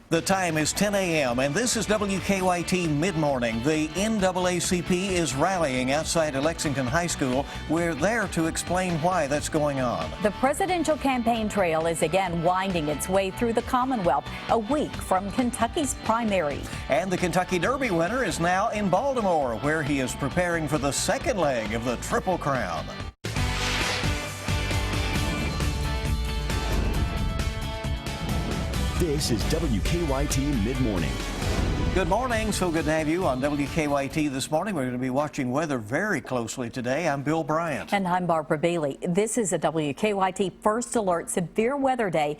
The time is 10 a.m. and this is WKYT Midmorning. The NAACP is rallying outside of Lexington High School. We're there to explain why that's going on. The presidential campaign trail is again winding its way through the Commonwealth a week from Kentucky's primary. And the Kentucky Derby winner is now in Baltimore, where he is preparing for the second leg of the Triple Crown. This is WKYT Midmorning. Good morning. So good to have you on WKYT this morning. We're going to be watching weather very closely today. I'm Bill Bryant. And I'm Barbara Bailey. This is a WKYT First Alert Severe Weather Day.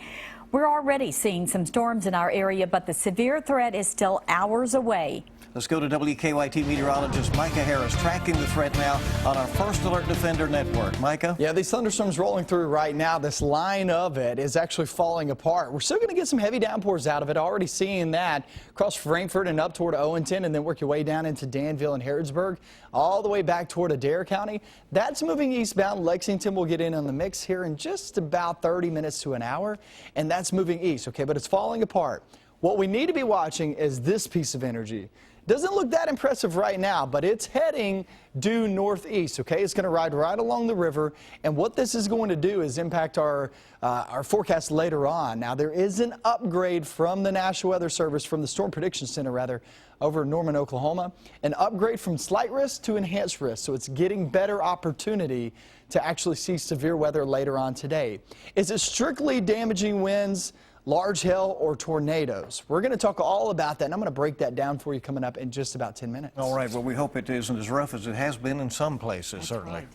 We're already seeing some storms in our area, but the severe threat is still hours away. Let's go to WKYT meteorologist Micah Harris, tracking the threat now on our First Alert Defender network. Micah? Yeah, these thunderstorms rolling through right now. This line of it is actually falling apart. We're still going to get some heavy downpours out of it. Already seeing that across Frankfort and up toward Owenton, and then work your way down into Danville and Harrodsburg, all the way back toward Adair County. That's moving eastbound. Lexington will get in on the mix here in just about 30 minutes to an hour, and that's moving east, okay? But it's falling apart. What we need to be watching is this piece of energy. Doesn't look that impressive right now, but it's heading due northeast, okay? It's going to ride right along the river, and what this is going to do is impact our forecast later on. Now, there is an upgrade from the National Weather Service, from the Storm Prediction Center, rather, over in Norman, Oklahoma. An upgrade from slight risk to enhanced risk, so it's getting better opportunity to actually see severe weather later on today. Is it strictly damaging winds, large hail, or tornadoes? We're going to talk all about that, and I'm going to break that down for you coming up in just about 10 minutes. All right. Well, we hope it isn't as rough as it has been in some places, certainly. Right.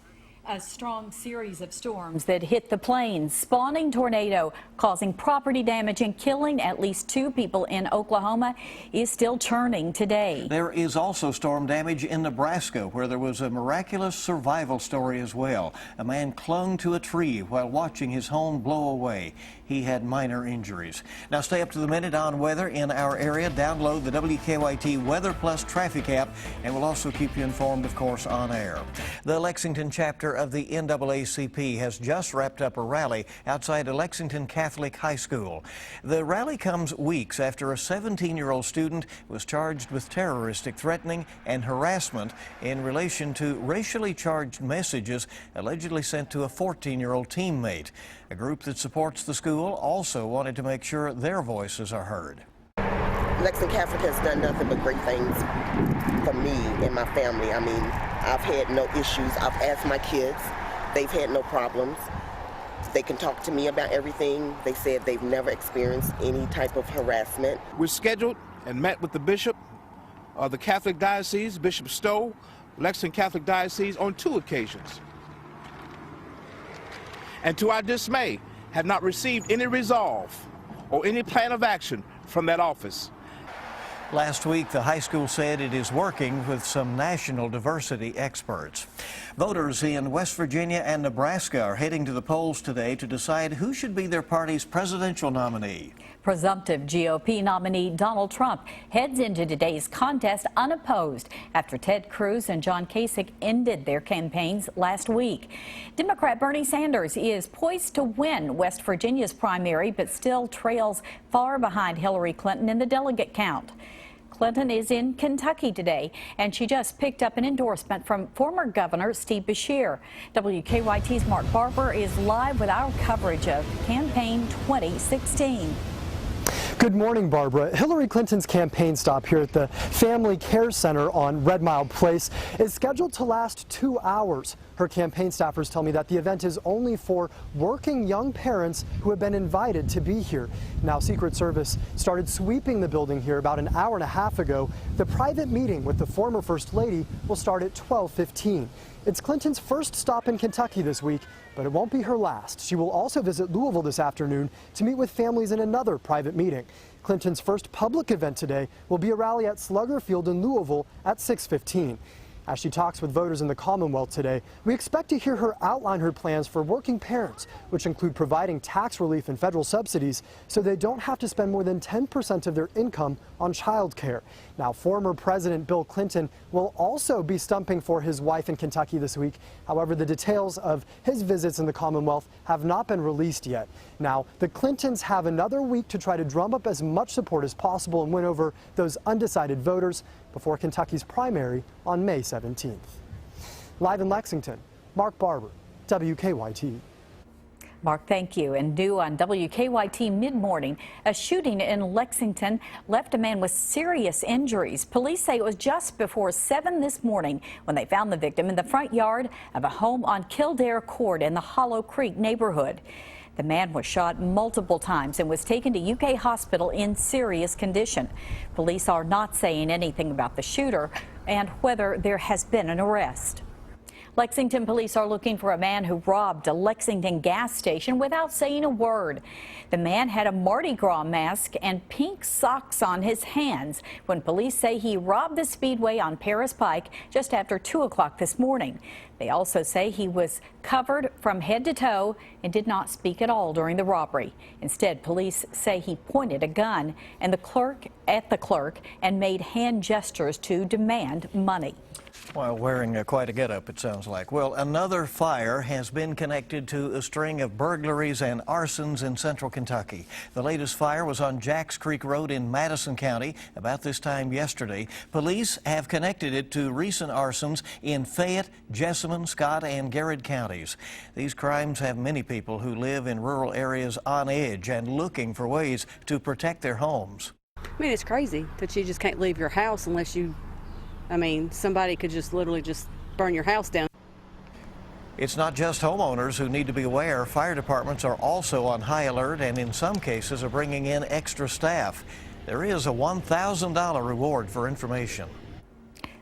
A strong series of storms that hit the plains, spawning tornado, causing property damage and killing at least 2 people in Oklahoma, is still churning today. There is also storm damage in Nebraska, where there was a miraculous survival story as well. A man clung to a tree while watching his home blow away. He had minor injuries. Now stay up to the minute on weather in our area. Download the WKYT Weather Plus traffic app, and we'll also keep you informed, of course, on air. The Lexington chapter of the NAACP has just wrapped up a rally outside of Lexington Catholic High School. The rally comes weeks after a 17-year-old student was charged with terroristic threatening and harassment in relation to racially charged messages allegedly sent to a 14-year-old teammate. A group that supports the school also wanted to make sure their voices are heard. Lexington Catholic has done nothing but great things for me and my family. I mean, I've had no issues. I've asked my kids. They've had no problems. They can talk to me about everything. They said they've never experienced any type of harassment. We're scheduled and met with the bishop of the Catholic Diocese, Bishop Stowe, Lexington Catholic Diocese, on 2 occasions. And to our dismay, have not received any resolve or any plan of action from that office. Last week, the high school said it is working with some national diversity experts. Voters in West Virginia and Nebraska are heading to the polls today to decide who should be their party's presidential nominee. Presumptive GOP nominee Donald Trump heads into today's contest unopposed after Ted Cruz and John Kasich ended their campaigns last week. Democrat Bernie Sanders is poised to win West Virginia's primary, but still trails far behind Hillary Clinton in the delegate count. Clinton is in Kentucky today, and she just picked up an endorsement from former Governor Steve Beshear. WKYT's Mark Barber is live with our coverage of Campaign 2016. Good morning, Barbara. Hillary Clinton's campaign stop here at the Family Care Center on Red Mile Place is scheduled to last 2 hours. Her campaign staffers tell me that the event is only for working young parents who have been invited to be here. Now, Secret Service started sweeping the building here about an hour and a half ago. The private meeting with the former First Lady will start at 12:15. It's Clinton's first stop in Kentucky this week, but it won't be her last. She will also visit Louisville this afternoon to meet with families in another private meeting. Clinton's first public event today will be a rally at Slugger Field in Louisville at 6:15. As she talks with voters in the Commonwealth today, we expect to hear her outline her plans for working parents, which include providing tax relief and federal subsidies so they don't have to spend more than 10% of their income on child care. Now, former President Bill Clinton will also be stumping for his wife in Kentucky this week. However, the details of his visits in the Commonwealth have not been released yet. Now, the Clintons have another week to try to drum up as much support as possible and win over those undecided voters before Kentucky's primary on May 17th. Live in Lexington, Mark Barber, WKYT. Mark, thank you. And due on WKYT Midmorning, a shooting in Lexington left a man with serious injuries. Police say it was just before 7 this morning when they found the victim in the front yard of a home on Kildare Court in the Hollow Creek neighborhood. The man was shot multiple times and was taken to UK Hospital in serious condition. Police are not saying anything about the shooter and whether there has been an arrest. Lexington police are looking for a man who robbed a Lexington gas station without saying a word. The man had a Mardi Gras mask and pink socks on his hands when police say he robbed the Speedway on Paris Pike just after 2 o'clock this morning. They also say he was covered from head to toe and did not speak at all during the robbery. Instead, police say he pointed a gun at the clerk and made hand gestures to demand money. While wearing quite a getup, it sounds like. Well, another fire has been connected to a string of burglaries and arsons in central Kentucky. The latest fire was on Jacks Creek Road in Madison County about this time yesterday. Police have connected it to recent arsons in Fayette, Jessamine, Scott, and Garrett counties. These crimes have many people who live in rural areas on edge and looking for ways to protect their homes. I mean, it's crazy that you just can't leave your house unless you, somebody could just literally just burn your house down. It's not just homeowners who need to be aware. Fire departments are also on high alert and in some cases are bringing in extra staff. There is a $1,000 reward for information.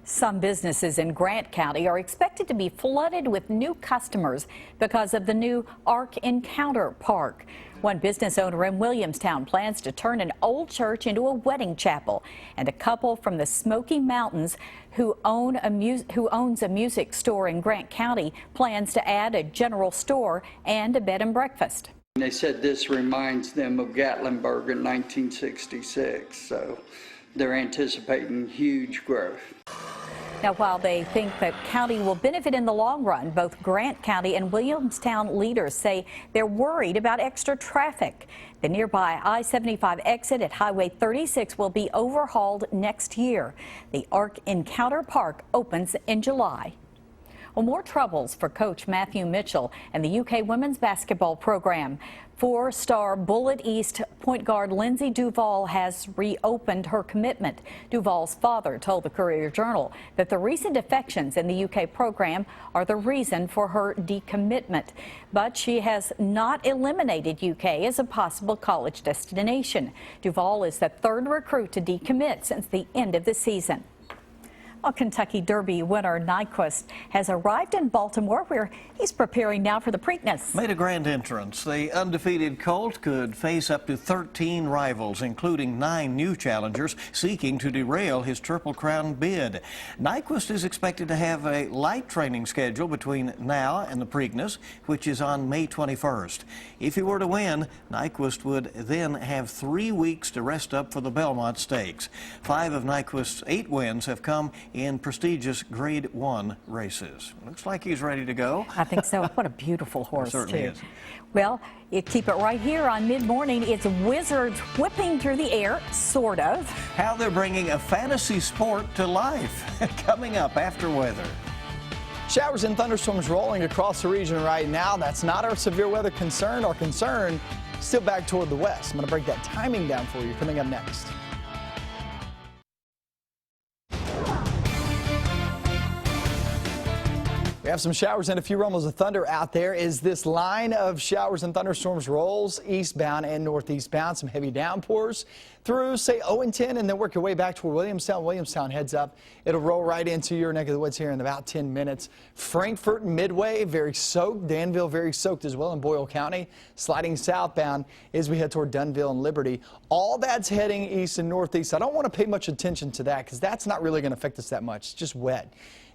Some businesses in Grant County are expected to be flooded with new customers because of the new Ark Encounter Park. One business owner in Williamstown plans to turn an old church into a wedding chapel, and a couple from the Smoky Mountains who owns a music store in Grant County plans to add a general store and a bed and breakfast. They said this reminds them of Gatlinburg in 1966, so they're anticipating huge growth. Now, while they think the county will benefit in the long run, both Grant County and Williamstown leaders say they're worried about extra traffic. The nearby I-75 exit at Highway 36 will be overhauled next year. The Ark Encounter Park opens in July. Well, more troubles for coach Matthew Mitchell and the UK women's basketball program. Four-star Bullet East point guard Lindsay Duval has reopened her commitment. Duval's father told the Courier-Journal that the recent defections in the UK program are the reason for her decommitment. But she has not eliminated UK as a possible college destination. Duval is the third recruit to decommit since the end of the season. Well, Kentucky Derby winner Nyquist has arrived in Baltimore, where he's preparing now for the Preakness. Made a grand entrance. The undefeated Colt could face up to 13 rivals, including 9 new challengers seeking to derail his Triple Crown bid. Nyquist is expected to have a light training schedule between now and the Preakness, which is on May 21st. If he were to win, Nyquist would then have 3 weeks to rest up for the Belmont Stakes. 5 of Nyquist's 8 wins have come in prestigious Grade 1 races. Looks like he's ready to go. I think so. What a beautiful horse, It certainly too. is. Well, you keep it right here on Mid-Morning. It's wizards whipping through the air, sort of. How they're bringing a fantasy sport to life. Coming up after weather. Showers and thunderstorms rolling across the region right now. That's not our severe weather concern. Our concern still back toward the west. I'm going to break that timing down for you coming up next. We have some showers and a few rumbles of thunder out there as this line of showers and thunderstorms rolls eastbound and northeastbound. Some heavy downpours through, say, Owen-10, and then work your way back toward Williamstown. Williamstown heads up. It'll roll right into your neck of the woods here in about 10 minutes. Frankfort and Midway, very soaked. Danville, very soaked as well in Boyle County. Sliding southbound as we head toward Dunville and Liberty. All that's heading east and northeast. I don't want to pay much attention to that because that's not really going to affect us that much. It's just wet.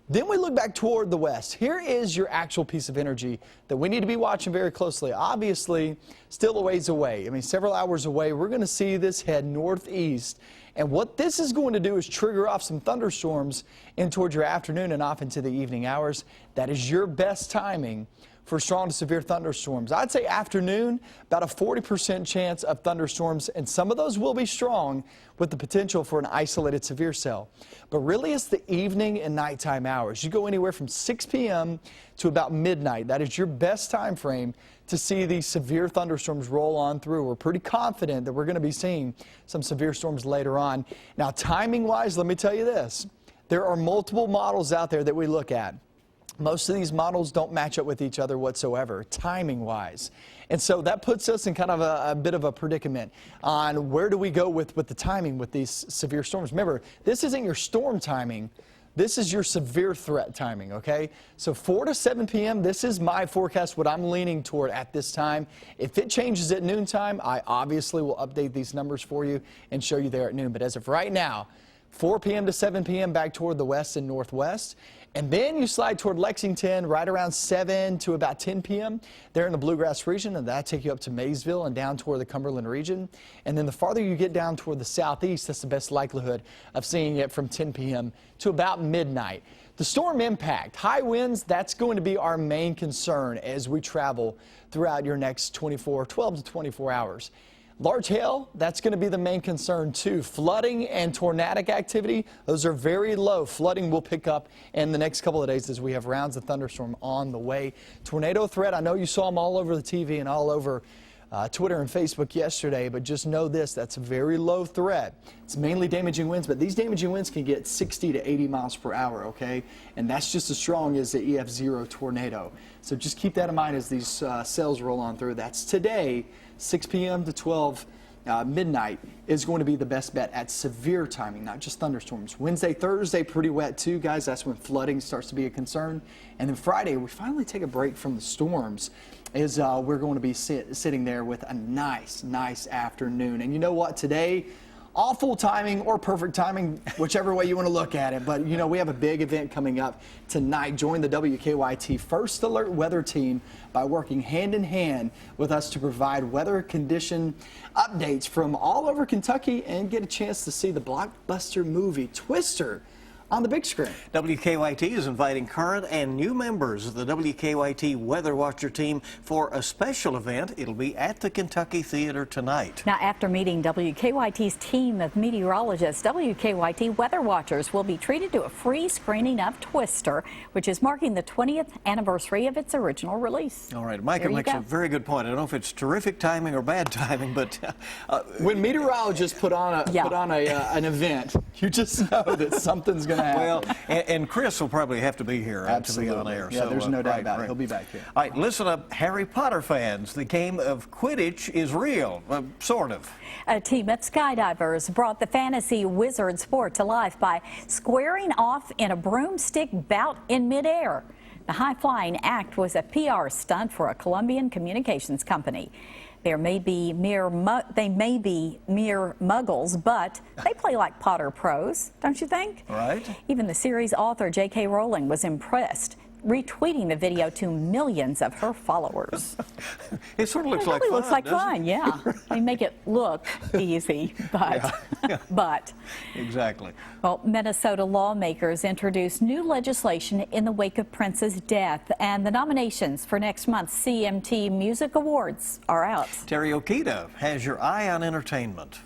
Then we look back toward the west. Here is your actual piece of energy that we need to be watching very closely. Obviously, still a ways away. I mean, several hours away, we're going to see this head northeast. And what this is going to do is trigger off some thunderstorms in towards your afternoon and off into the evening hours. That is your best timing for strong to severe thunderstorms. I'd say afternoon, about a 40% chance of thunderstorms, and some of those will be strong with the potential for an isolated severe cell. But really, it's the evening and nighttime hours. You go anywhere from 6 p.m. to about midnight. That is your best time frame to see these severe thunderstorms roll on through. We're pretty confident that we're going to be seeing some severe storms later on. Now, timing-wise, let me tell you this. There are multiple models out there that we look at. Most of these models don't match up with each other whatsoever, timing-wise. And so that puts us in kind of a bit of a predicament on where do we go with the timing with these severe storms. Remember, this isn't your storm timing. This is your severe threat timing, okay? So 4 to 7 p.m., this is my forecast, what I'm leaning toward at this time. If it changes at noontime, I obviously will update these numbers for you and show you there at noon. But as of right now, 4 p.m. to 7 p.m. back toward the west and northwest. And then you slide toward Lexington right around 7 to about 10 p.m. there in the Bluegrass region, and that'll take you up to Maysville and down toward the Cumberland region. And then the farther you get down toward the southeast, that's the best likelihood of seeing it from 10 p.m. to about midnight. The storm impact, high winds, that's going to be our main concern as we travel throughout your next 12 to 24 hours. Large hail, that's going to be the main concern too. Flooding and tornadic activity, those are very low. Flooding will pick up in the next couple of days as we have rounds of thunderstorm on the way. Tornado threat, I know you saw them all over the TV and all over Twitter and Facebook yesterday, but just know this, that's a very low threat. It's mainly damaging winds, but these damaging winds can get 60 to 80 miles per hour, okay? And that's just as strong as the EF0 tornado. So just keep that in mind as these cells roll on through. That's today. 6 p.m. to 12 midnight is going to be the best bet at severe timing, not just thunderstorms. Wednesday, Thursday, pretty wet too, guys. That's when flooding starts to be a concern. And then Friday, we finally take a break from the storms as we're going to be sitting there with a nice afternoon. And you know what? Today, awful timing or perfect timing, whichever way you want to look at it. But, you know, we have a big event coming up tonight. Join the WKYT First Alert Weather Team by working hand in hand with us to provide weather condition updates from all over Kentucky and get a chance to see the blockbuster movie Twister on the big screen. WKYT is inviting current and new members of the WKYT Weather Watcher team for a special event. It'll be at the Kentucky Theater tonight. Now, after meeting WKYT's team of meteorologists, WKYT Weather Watchers will be treated to a free screening of Twister, which is marking the 20th anniversary of its original release. All right, Micah makes a very good point. I don't know if it's terrific timing or bad timing, but when meteorologists put on an event, you just know that something's going to happen. Well, and Chris will probably have to be here to be on air. Yeah, so, there's no doubt about it. He'll be back here. All right, listen up, Harry Potter fans. The game of Quidditch is real, sort of. A team of skydivers brought the fantasy wizard sport to life by squaring off in a broomstick bout in midair. The high-flying act was a PR stunt for a Colombian communications company. They may be mere muggles, but they play like Potter pros, don't you think? Right. Even the series author J.K. Rowling was impressed, retweeting the video to millions of her followers. It sort of looks like fun. It fun. Looks like fun, yeah. They make it look easy, but but exactly. Well, Minnesota lawmakers introduced new legislation in the wake of Prince's death, and the nominations for next month's CMT Music Awards are out. Terry Okita has your eye on entertainment.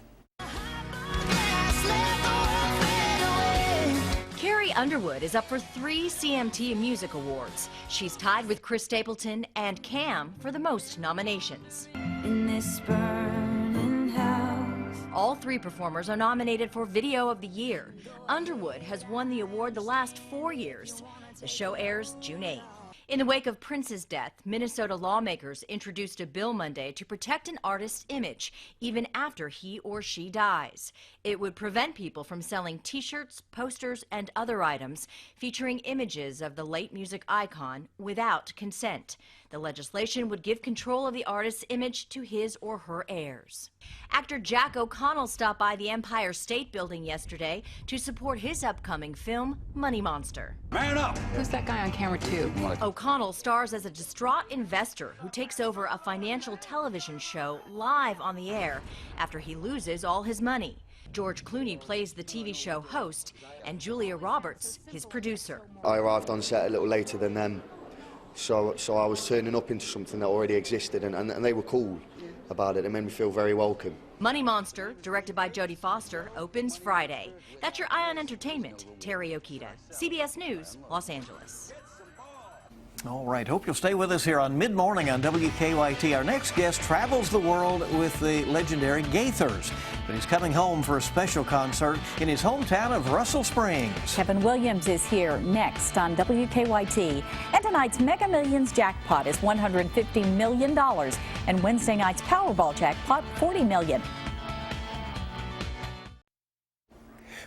Underwood is up for 3 CMT Music Awards. She's tied with Chris Stapleton and Cam for the most nominations. In this burning house. All 3 performers are nominated for Video of the Year. Underwood has won the award the last 4 years. The show airs June 8th. In the wake of Prince's death, Minnesota lawmakers introduced a bill Monday to protect an artist's image even after he or she dies. It would prevent people from selling T-shirts, posters, and other items featuring images of the late music icon without consent. The legislation would give control of the artist's image to his or her heirs. Actor Jack O'Connell stopped by the Empire State Building yesterday to support his upcoming film, Money Monster. Man up! Who's that guy on camera, too? O'Connell stars as a distraught investor who takes over a financial television show live on the air after he loses all his money. George Clooney plays the TV show host, and Julia Roberts, his producer. I arrived on set a little later than them, so I was turning up into something that already existed, and they were cool about it. It made me feel very welcome. Money Monster, directed by Jodie Foster, opens Friday. That's your Eye on Entertainment. Terry Okita, CBS News, Los Angeles. All right, hope you'll stay with us here on Mid-Morning on WKYT. Our next guest travels the world with the legendary Gaithers, but he's coming home for a special concert in his hometown of Russell Springs. Kevin Williams is here next on WKYT. And tonight's Mega Millions jackpot is $150 million, and Wednesday night's Powerball jackpot, $40 million.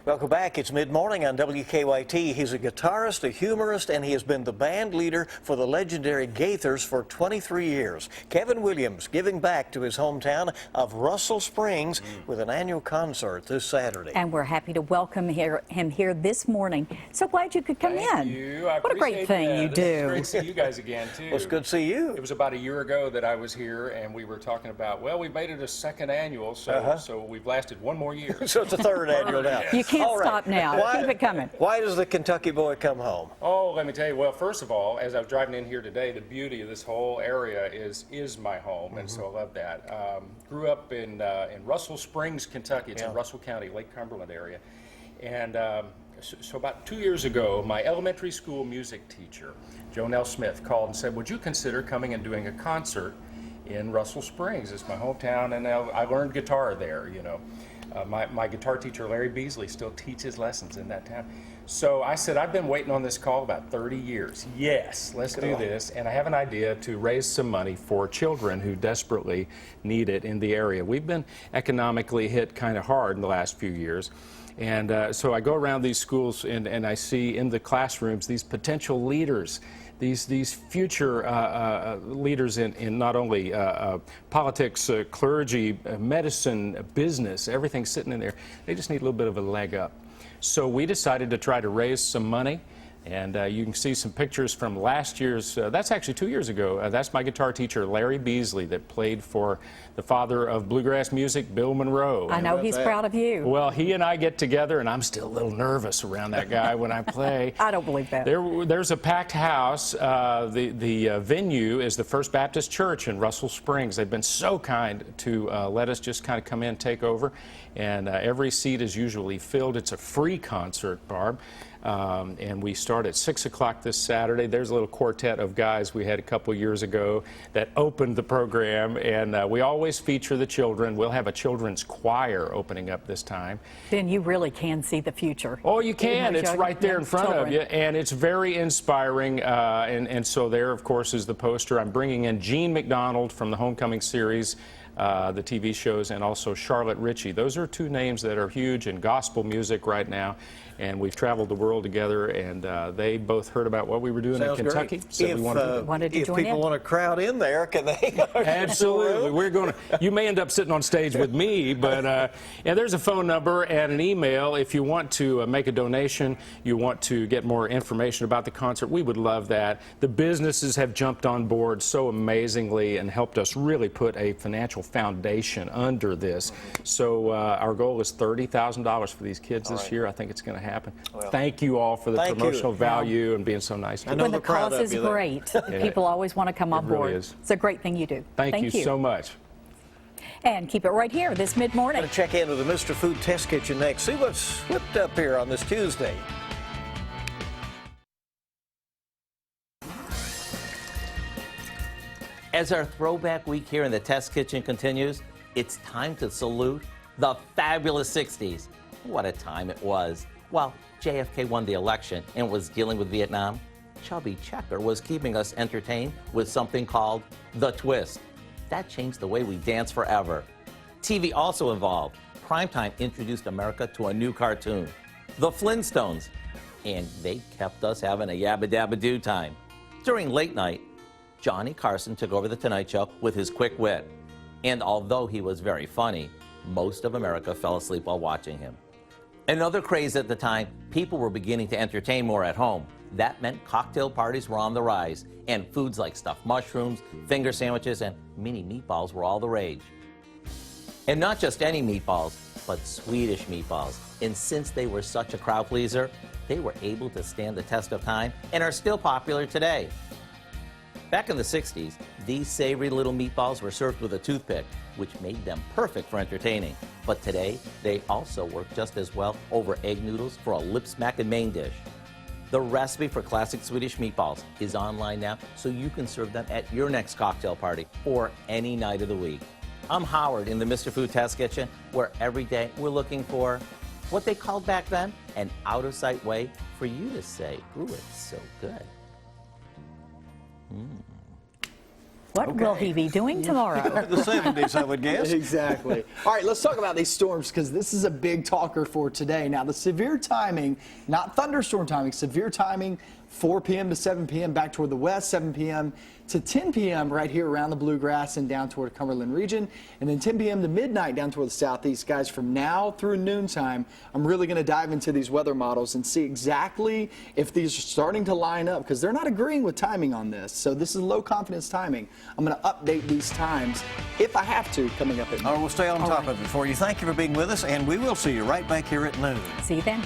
Welcome back. It's Mid-Morning on WKYT. He's a guitarist, a humorist, and he has been the band leader for the legendary Gaithers for 23 years. Kevin Williams giving back to his hometown of Russell Springs with an annual concert this Saturday. And we're happy to welcome him here this morning. So glad you could come in. Thank you. I what a great appreciate thing you that. do. It's great to see you guys again, too. Well, it's good to see you. It was about a year ago that I was here, and we were talking about, well, we made it a second annual, so we've lasted one more year. So it's a third annual now. You can't All right. stop now. Keep it coming. Why does the Kentucky boy come home? Oh, let me tell you. Well, first of all, as I was driving in here today, the beauty of this whole area is my home, and so I love that. Grew up in Russell Springs, Kentucky. It's in Russell County, Lake Cumberland area, and so about 2 years ago, my elementary school music teacher, Jonelle Smith, called and said, "Would you consider coming and doing a concert in Russell Springs? It's my hometown, and I learned guitar there, you know." My guitar teacher, Larry Beasley, still teaches lessons in that town. So I said, I've been waiting on this call about 30 years. Yes, let's do this. And I have an idea to raise some money for children who desperately need it in the area. We've been economically hit kind of hard in the last few years. And so I go around these schools and I see in the classrooms these potential leaders, these future leaders in not only politics, clergy, medicine, business, everything sitting in there. They just need a little bit of a leg up. So we decided to try to raise some money. And you can see some pictures from last year's, that's actually 2 years ago. That's my guitar teacher, Larry Beasley, that played for the father of bluegrass music, Bill Monroe. I know he's proud of you. Well, he and I get together, and I'm still a little nervous around that guy when I play. I don't believe that. There's a packed house. The venue is the First Baptist Church in Russell Springs. They've been so kind to let us just kind of come in, take over, and every seat is usually filled. It's a free concert, Barb. And we start at 6 o'clock this Saturday. There's a little quartet of guys we had a couple years ago that opened the program, and we always feature the children. We'll have a children's choir opening up this time. Then you really can see the future. Oh, you can. It's right there in front of you, and it's very inspiring. And so there, of course, is the poster. I'm bringing in Gene McDonald from the Homecoming series, the TV shows, and also Charlotte Ritchie. Those are two names that are huge in gospel music right now, and we've traveled the world together, and they both heard about what we were doing in Kentucky. So if we wanted to if people want to crowd in there, can they? Absolutely. We're going to. You may end up sitting on stage with me, but and there's a phone number and an email if you want to make a donation. You want to get more information about the concert. We would love that. The businesses have jumped on board so amazingly and helped us really put a financial foundation under this. So our goal is $30,000 for these kids this year. I think it's going to happen. Well, thank you all for the promotional value and being so nice. When the cause is great, people always want to come on board. Really is. It's a great thing you do. Thank you so much. And keep it right here this mid-morning. Going to check in with the Mr. Food Test Kitchen next. See what's whipped up here on this Tuesday. As our throwback week here in the Test Kitchen continues, it's time to salute the fabulous 60s. What a time it was. While JFK won the election and was dealing with Vietnam, Chubby Checker was keeping us entertained with something called The Twist. That changed the way we dance forever. TV also evolved. Primetime introduced America to a new cartoon, The Flintstones, and they kept us having a yabba-dabba-doo time. During late night, Johnny Carson took over The Tonight Show with his quick wit. And although he was very funny, most of America fell asleep while watching him. Another craze at the time, people were beginning to entertain more at home. That meant cocktail parties were on the rise, and foods like stuffed mushrooms, finger sandwiches, and mini meatballs were all the rage. And not just any meatballs, but Swedish meatballs. And since they were such a crowd pleaser, they were able to stand the test of time and are still popular today. Back in the 60s, these savory little meatballs were served with a toothpick, which made them perfect for entertaining. But today, they also work just as well over egg noodles for a lip-smacking main dish. The recipe for classic Swedish meatballs is online now, so you can serve them at your next cocktail party or any night of the week. I'm Howard in the Mr. Food Test Kitchen, where every day we're looking for what they called back then an out-of-sight way for you to say, ooh, it's so good. What will he be doing tomorrow? The 70s, I would guess. Exactly. All right, let's talk about these storms because this is a big talker for today. Now, the severe timing, not thunderstorm timing, severe timing, 4 p.m. to 7 p.m. back toward the west, 7 p.m. to 10 p.m. right here around the Bluegrass and down toward the Cumberland region, and then 10 p.m. to midnight down toward the southeast. Guys, from now through noontime, I'm really going to dive into these weather models and see exactly if these are starting to line up because they're not agreeing with timing on this. So this is low confidence timing. I'm going to update these times if I have to coming up at noon. We'll stay on top of it for you. Thank you for being with us, and we will see you right back here at noon. See you then.